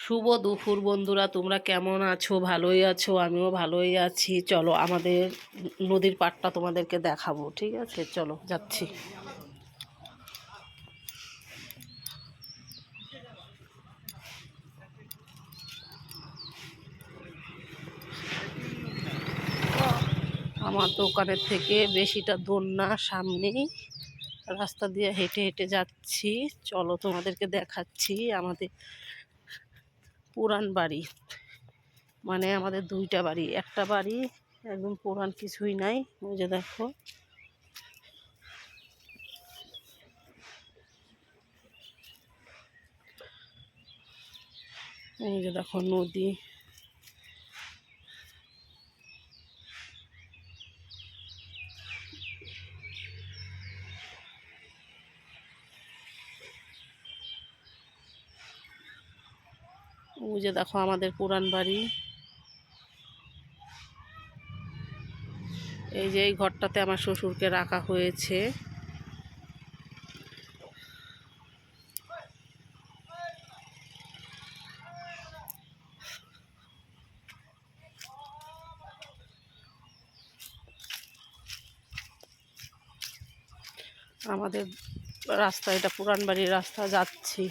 শুভ দুপুর বন্ধুরা, তোমরা কেমন আছো? ভালোই আছো? আমিও ভালোই আছি। চলো আমাদের নদীর পাড়টা তোমাদেরকে দেখাবো, ঠিক আছে? চলো যাচ্ছি। আমার দোকানের থেকে বেশিটা দূর না, সামনেই রাস্তা দিয়ে হেঁটে হেঁটে যাচ্ছি। চলো তোমাদেরকে দেখাচ্ছি আমাদের পুরান বাড়ি। মানে আমাদের দুইটা বাড়ি, একটা বাড়ি একদম পুরান, কিছুই নাই। ওই যে দেখো, এই যে দেখো নদী। ওই যে দেখো আমাদের পুরান বাড়ি। এই যে এই ঘরটাতে আমার শ্বশুরকে রাখা হয়েছে। আমাদের রাস্তা, এটা পুরান বাড়ির রাস্তা, যাচ্ছি।